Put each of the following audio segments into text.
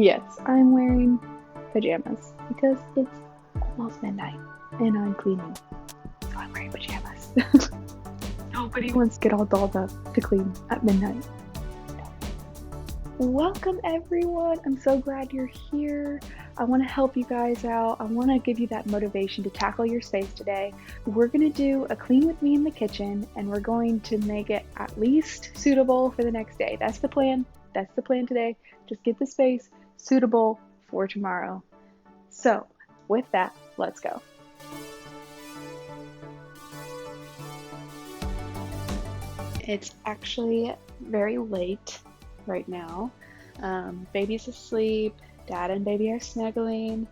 Yes, I'm wearing pajamas because it's almost midnight and I'm cleaning. So I'm wearing pajamas. Nobody wants to get all dolled up to clean at midnight. Welcome everyone. I'm so glad you're here. I want to help you guys out. I want to give you that motivation to tackle your space today. We're going to do a clean with me in the kitchen and we're going to make it at least suitable for the next day. That's the plan. That's the plan today. Just get the space suitable for tomorrow. So with that, let's go. It's actually very late right now. Baby's asleep, dad and baby are snuggling.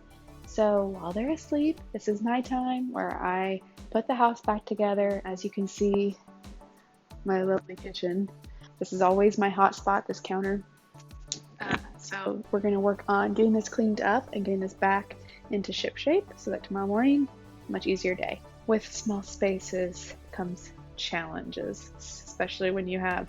So while they're asleep, this is my time where I put the house back together. As you can see, my lovely kitchen. This is always my hot spot, this counter. So we're gonna work on getting this cleaned up and getting this back into ship shape so that tomorrow morning, much easier day. With small spaces comes challenges, especially when you have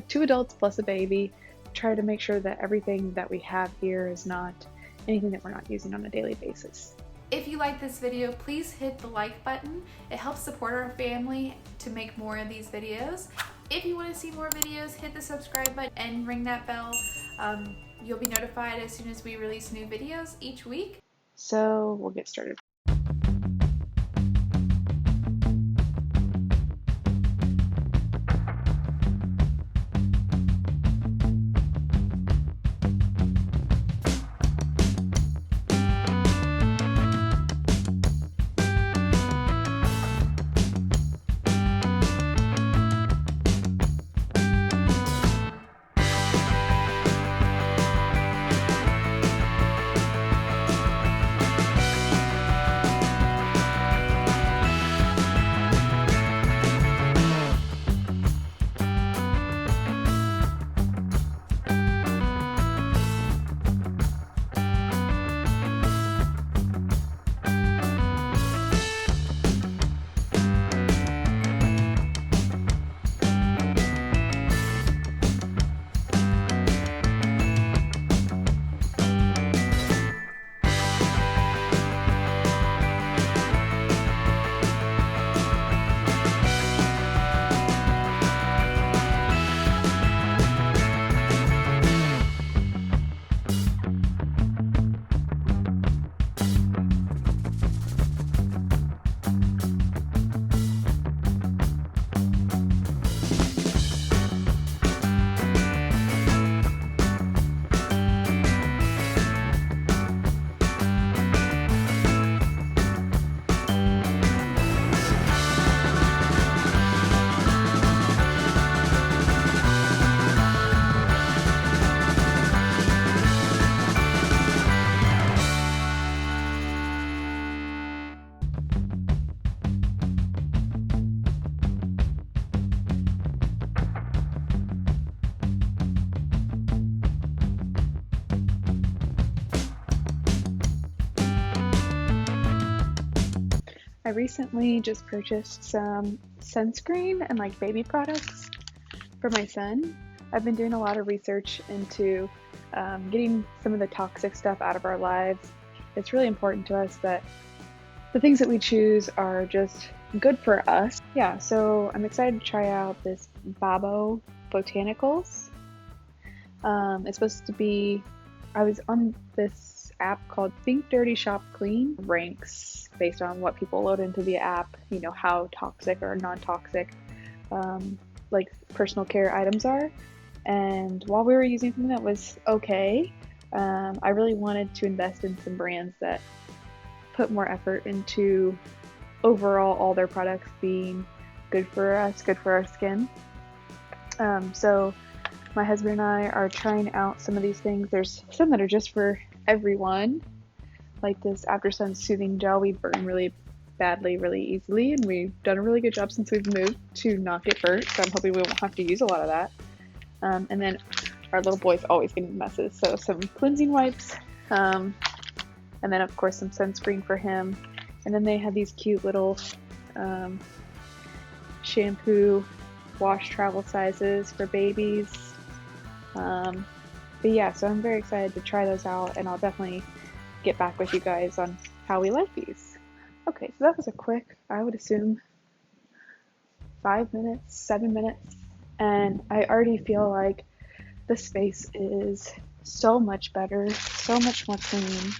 2 adults plus a baby. Try to make sure that everything that we have here is not anything that we're not using on a daily basis. If you like this video, please hit the like button. It helps support our family to make more of these videos. If you want to see more videos, hit the subscribe button and ring that bell. You'll be notified as soon as we release new videos each week. So we'll get started. I recently just purchased some sunscreen and like baby products for my son. I've been doing a lot of research into getting some of the toxic stuff out of our lives. It's really important to us that the things that we choose are just good for us. Yeah, so I'm excited to try out this Babo botanicals. It's supposed to be, I was on this app called Think Dirty Shop Clean, ranks based on what people load into the app, you know, how toxic or non-toxic like personal care items are. And while we were using something that was okay, I really wanted to invest in some brands that put more effort into overall all their products being good for us, good for our skin. So my husband and I are trying out some of these things. There's some that are just for everyone, like this After Sun Soothing Gel. We burn really badly, really easily, and we've done a really good job since we've moved to not get burnt, so I'm hoping we won't have to use a lot of that. And then our little boy's always getting messes, so some cleansing wipes, and then of course some sunscreen for him. And then they have these cute little shampoo wash travel sizes for babies. But yeah, so I'm very excited to try those out, and I'll definitely get back with you guys on how we like these. Okay, so that was a quick, I would assume, 5 minutes, 7 minutes, and I already feel like the space is so much better, so much more clean.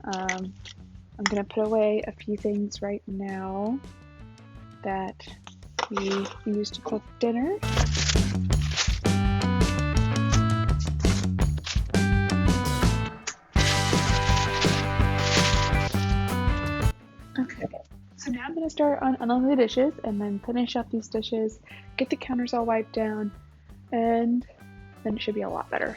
I'm gonna put away a few things right now that we used to cook dinner. Okay, so now I'm gonna start on unloading the dishes and then finish up these dishes, get the counters all wiped down, and then it should be a lot better.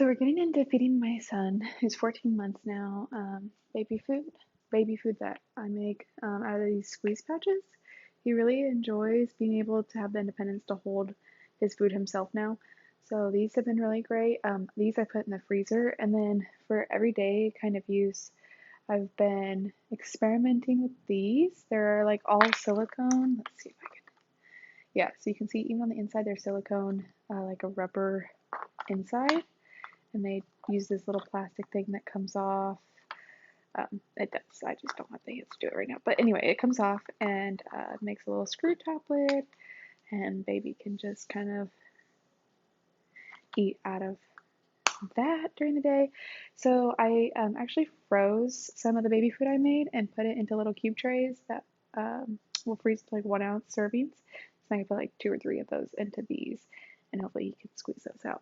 So we're getting into feeding my son, who's 14 months now, baby food that I make out of these squeeze pouches. He really enjoys being able to have the independence to hold his food himself now. So these have been really great. These I put in the freezer, and then for everyday kind of use, I've been experimenting with these. They're like all silicone. Let's see if I can. Yeah, so you can see even on the inside they're silicone, like a rubber inside, and they use this little plastic thing that comes off. It does. I just don't have the hands to do it right now. But anyway, it comes off and makes a little screw top lid, and baby can just kind of eat out of that during the day. So I actually froze some of the baby food I made and put it into little cube trays that will freeze to like 1 ounce servings. So I can put like 2 or 3 of those into these, and hopefully you can squeeze those out.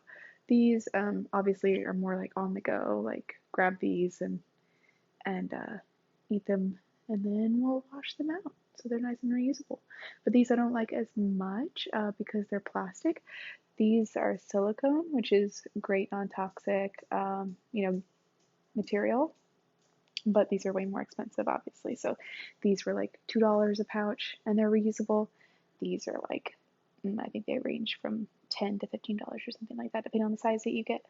These obviously are more like on the go, like grab these and eat them, and then we'll wash them out so they're nice and reusable. But these I don't like as much because they're plastic. These are silicone, which is great non-toxic, material, but these are way more expensive, obviously. So these were like $2 a pouch, and they're reusable. These are like, I think they range from $10 to $15 or something like that, depending on the size that you get.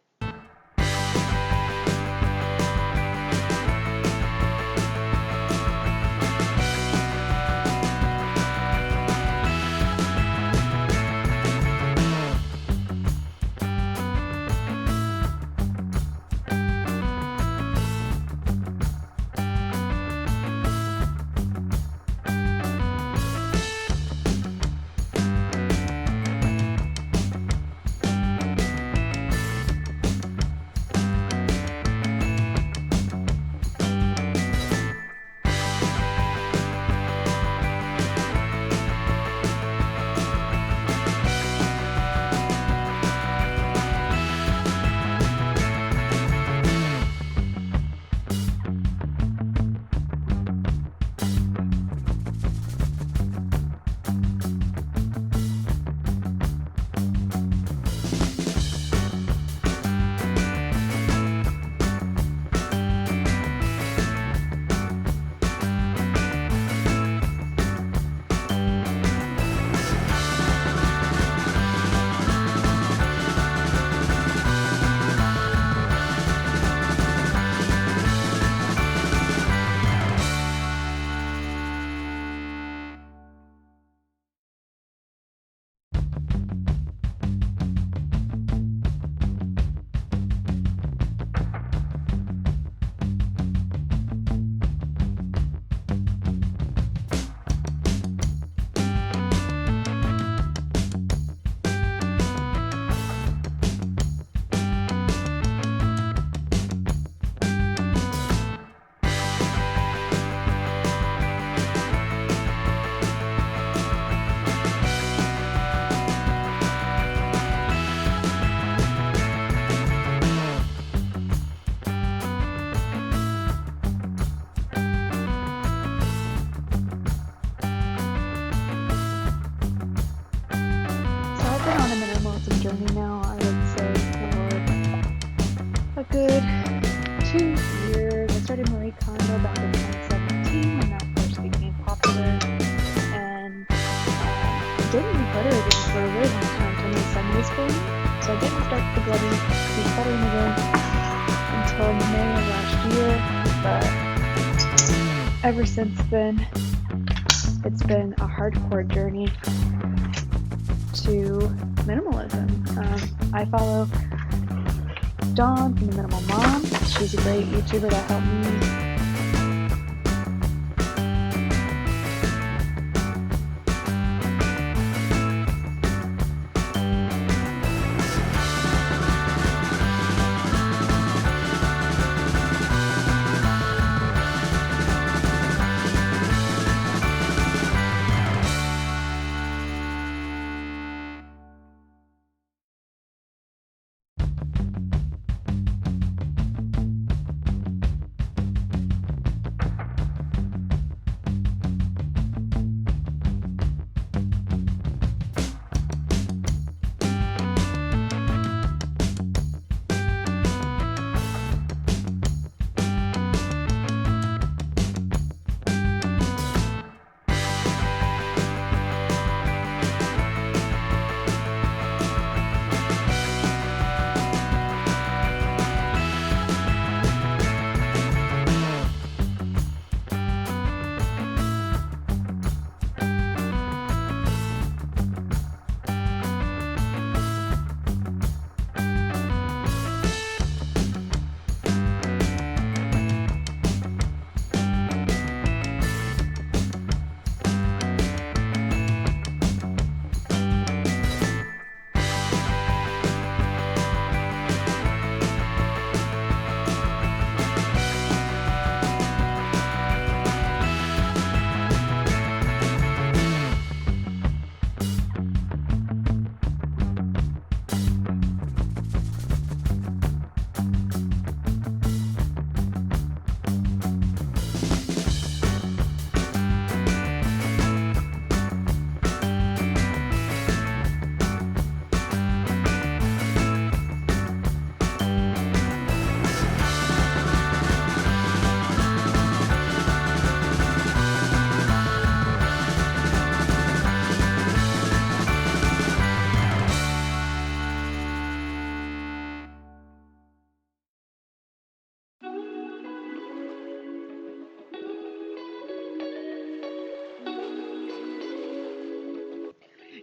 Journey now, I would say, for a good 2 years. I started Marie Kondo back in 2017 when that first became popular, and didn't declutter again for a really long time until my son was born. So I didn't start decluttering again until May of last year, but ever since then, it's been a hardcore journey to minimalism. I follow Dawn from The Minimal Mom. She's a great YouTuber that helped me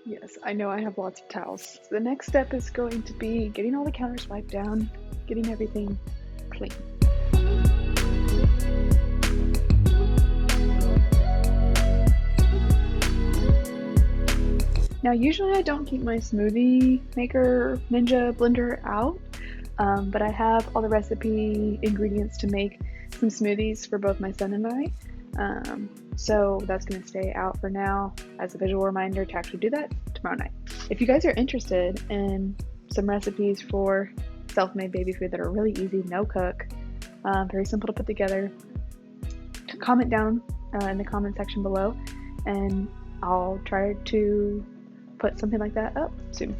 Yes, I know I have lots of towels. The next step is going to be getting all the counters wiped down, getting everything clean. Now, usually I don't keep my smoothie maker Ninja blender out, but I have all the recipe ingredients to make some smoothies for both my son and I. So that's going to stay out for now as a visual reminder to actually do that tomorrow night. If you guys are interested in some recipes for self-made baby food that are really easy, no cook, very simple to put together, comment down in the comment section below, and I'll try to put something like that up soon.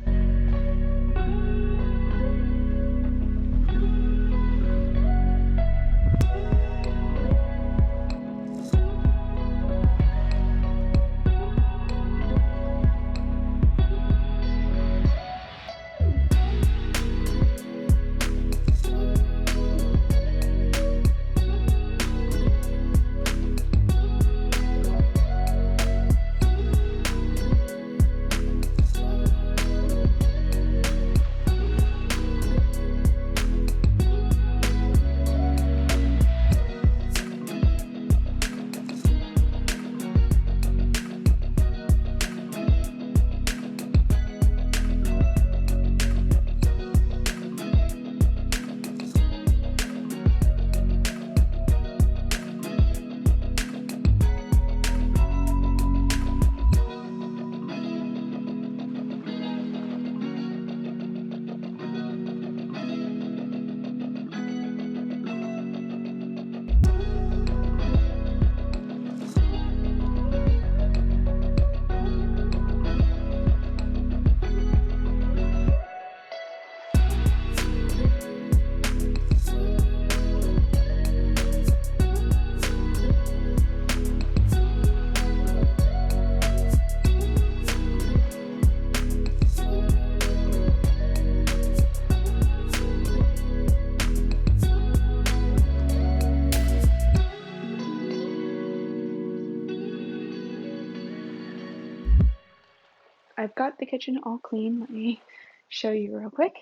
I've got the kitchen all clean. Let me show you real quick.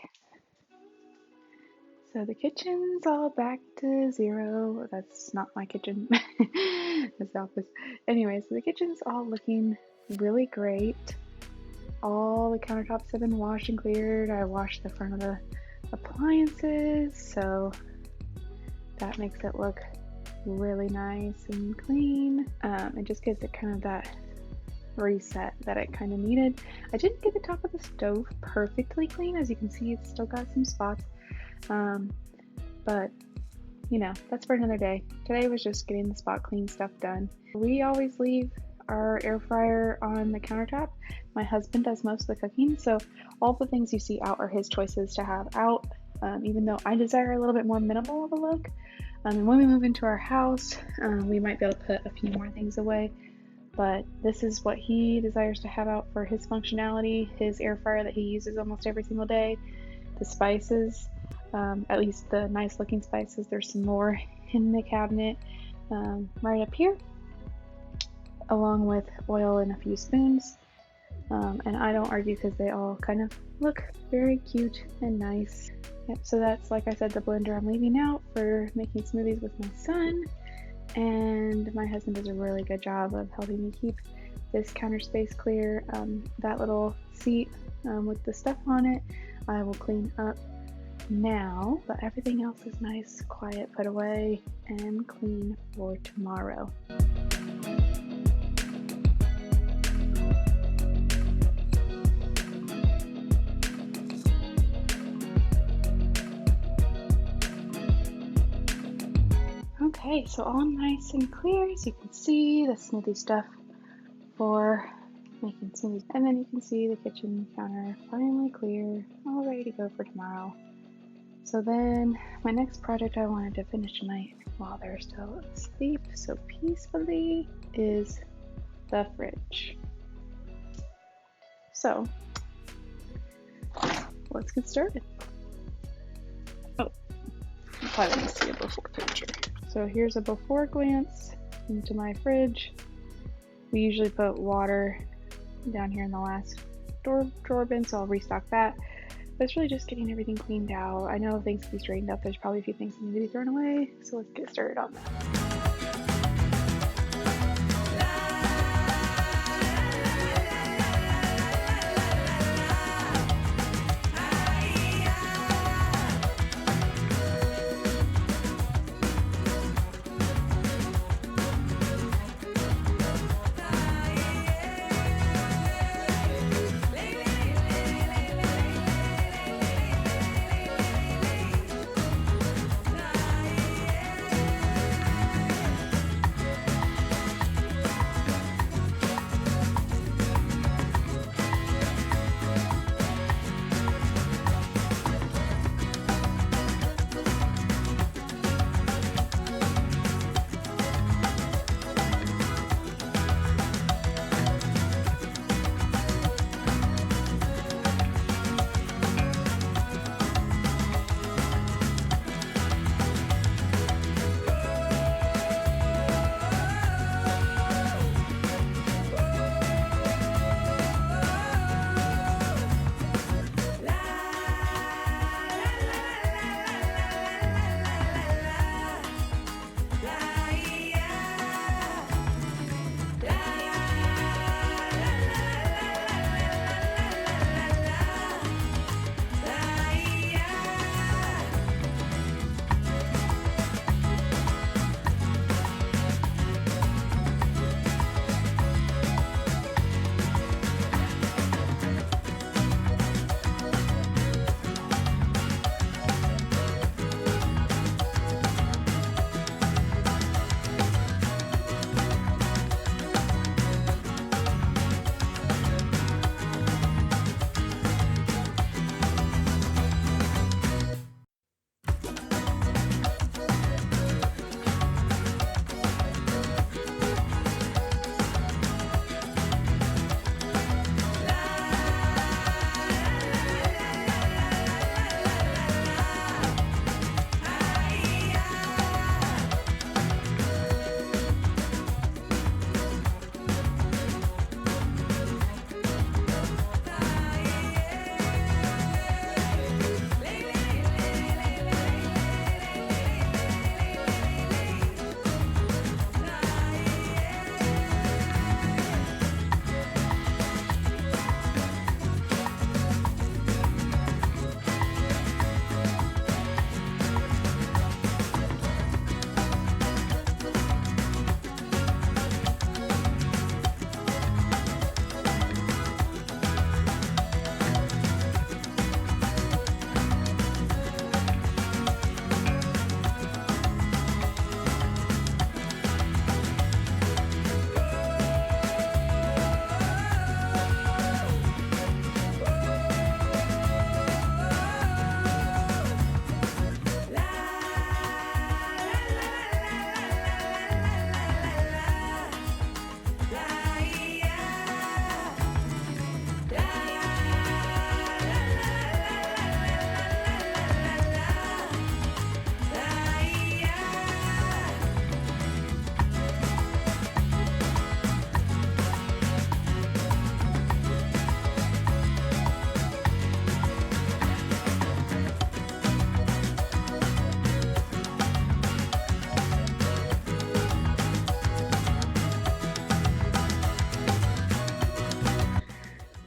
So the kitchen's all back to zero. That's not my kitchen. That's the office. Anyway, so the kitchen's all looking really great. All the countertops have been washed and cleared. I washed the front of the appliances, so that makes it look really nice and clean. It just gives it kind of that reset that it kind of needed. I didn't get the top of the stove perfectly clean. As you can see, it's still got some spots, but you know, that's for another day. Today was just getting the spot clean stuff done. We always leave our air fryer on the countertop. My husband does most of the cooking, so all the things you see out are his choices to have out, even though I desire a little bit more minimal of a look. And when we move into our house, we might be able to put a few more things away, but this is what he desires to have out for his functionality. His air fryer that he uses almost every single day. The spices, at least the nice looking spices, there's some more in the cabinet right up here, along with oil and a few spoons. And I don't argue because they all kind of look very cute and nice. Yep, so that's, like I said, the blender I'm leaving out for making smoothies with my son. And my husband does a really good job of helping me keep this counter space clear. That little seat with the stuff on it, I will clean up now, but everything else is nice, quiet, put away, and clean for tomorrow. Okay, so all nice and clear, as you can see, the smoothie stuff for making smoothies. And then you can see the kitchen counter finally clear, all ready to go for tomorrow. So then my next project I wanted to finish tonight while they're still asleep so peacefully is the fridge. So let's get started. Oh, you probably didn't see a before picture. So here's a before glance into my fridge. We usually put water down here in the last drawer bin, so I'll restock that. But it's really just getting everything cleaned out. I know things can be straightened up. There's probably a few things that need to be thrown away, so let's get started on that.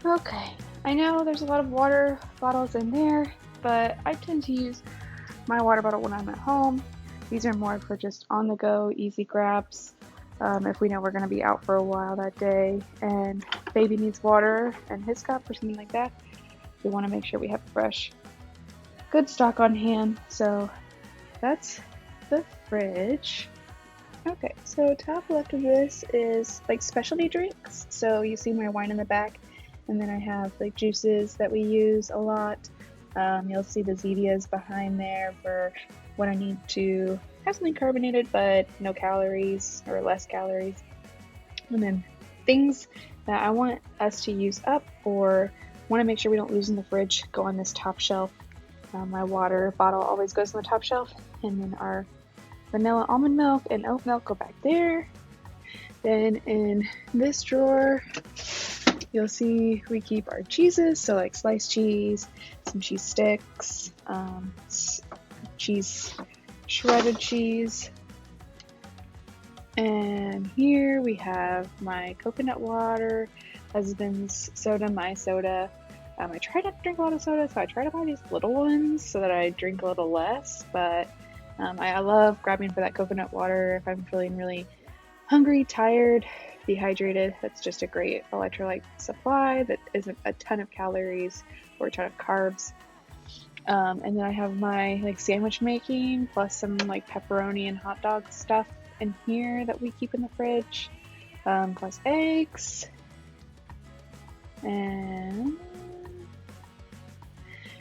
Okay, I know there's a lot of water bottles in there, but I tend to use my water bottle when I'm at home. These are more for just on the go, easy grabs. If we know we're going to be out for a while that day and baby needs water in his cup or something like that, we want to make sure we have fresh, good stock on hand. So that's the fridge. Okay, so top left of this is like specialty drinks. So you see my wine in the back, and then I have like juices that we use a lot. You'll see the Zedias behind there for when I need to have something carbonated but no calories or less calories. And then things that I want us to use up or want to make sure we don't lose in the fridge go on this top shelf. My water bottle always goes on the top shelf, and then our vanilla almond milk and oat milk go back there. Then in this drawer you'll see we keep our cheeses, so like sliced cheese, some cheese sticks, shredded cheese. And here we have my coconut water, husband's soda, my soda. I try not to drink a lot of soda, so I try to buy these little ones so that I drink a little less, but I love grabbing for that coconut water if I'm feeling really hungry, tired, dehydrated. That's just a great electrolyte supply that isn't a ton of calories or a ton of carbs. And then I have my like sandwich making plus some like pepperoni and hot dog stuff in here that we keep in the fridge, plus eggs, and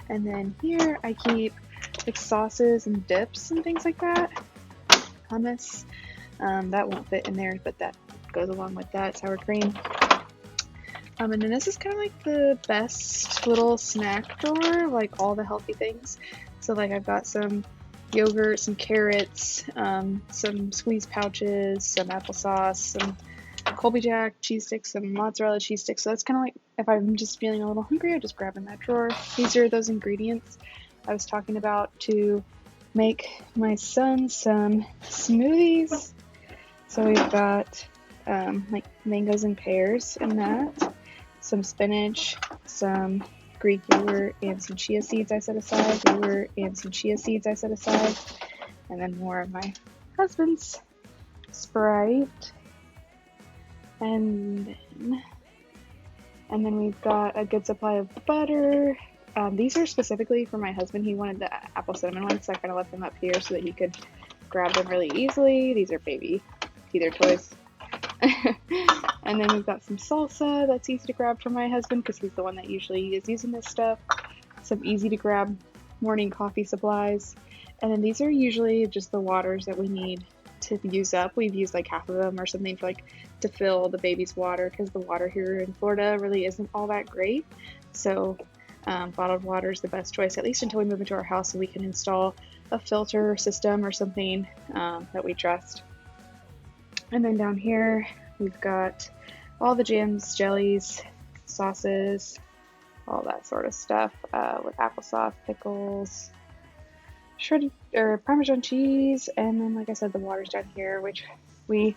then here I keep like sauces and dips and things like that. Hummus, that won't fit in there, but that goes along with that. Sour cream. And then this is kind of like the best little snack drawer, like all the healthy things. So like I've got some yogurt, some carrots, some squeeze pouches, some applesauce, some Colby Jack cheese sticks, some mozzarella cheese sticks. So that's kind of like if I'm just feeling a little hungry, I just grab in that drawer. These are those ingredients I was talking about to make my son some smoothies. So we've got like mangoes and pears in that, some spinach, some Greek yogurt, and some chia seeds I set aside, and then more of my husband's Sprite. And then we've got a good supply of butter. These are specifically for my husband. He wanted the apple cinnamon ones, so I kind of left them up here so that he could grab them really easily. These are baby teether toys. And then we've got some salsa that's easy to grab for my husband because he's the one that usually is using this stuff. Some easy to grab morning coffee supplies. And then these are usually just the waters that we need to use up. We've used like half of them or something for like to fill the baby's water because the water here in Florida really isn't all that great. So bottled water is the best choice, at least until we move into our house and we can install a filter system or something that we trust. And then down here we've got all the jams, jellies, sauces, all that sort of stuff with applesauce, pickles, shredded or Parmesan cheese, and then like I said, the water's down here, which we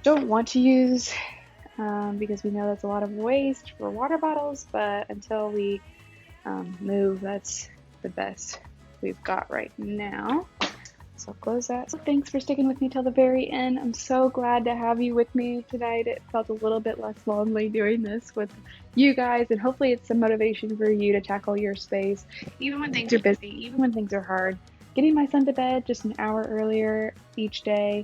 don't want to use because we know that's a lot of waste for water bottles, but until we move, that's the best we've got right now. So I'll close that. So thanks for sticking with me till the very end. I'm so glad to have you with me tonight. It felt a little bit less lonely doing this with you guys, and hopefully it's some motivation for you to tackle your space, even when things are busy, even when things are hard. Getting my son to bed just an hour earlier each day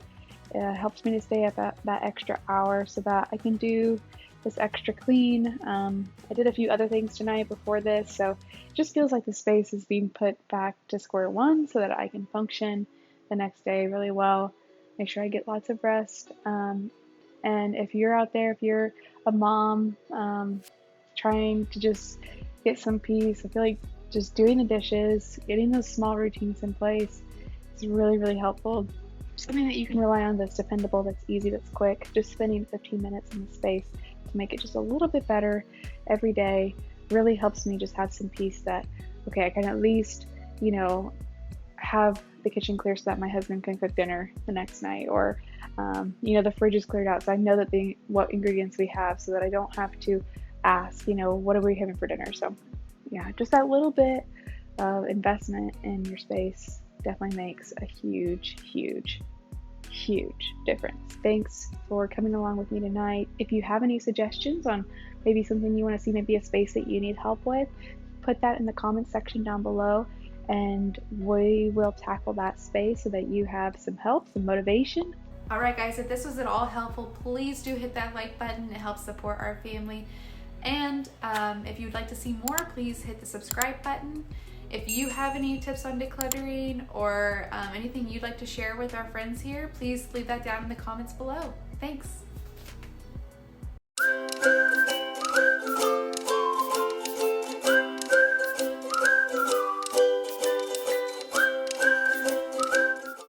helps me to stay up at that extra hour so that I can do this extra clean. I did a few other things tonight before this, so it just feels like the space is being put back to square one so that I can function the next day really well, make sure I get lots of rest. And if you're out there, if you're a mom trying to just get some peace, I feel like just doing the dishes, getting those small routines in place is really, really helpful. Something that you can rely on that's dependable, that's easy, that's quick. Just spending 15 minutes in the space to make it just a little bit better every day really helps me just have some peace that, okay, I can at least, have the kitchen clear so that my husband can cook dinner the next night, or the fridge is cleared out so I know that what ingredients we have so that I don't have to ask, what are we having for dinner. So yeah, just that little bit of investment in your space definitely makes a huge difference. Thanks for coming along with me tonight. If you have any suggestions on maybe something you want to see, maybe a space that you need help with, put that in the comments section down below, and we will tackle that space so that you have some help, some motivation. All right, guys, if this was at all helpful, please do hit that like button. It helps support our family. And if you'd like to see more, please hit the subscribe button. If you have any tips on decluttering or anything you'd like to share with our friends here, please leave that down in the comments below. Thanks.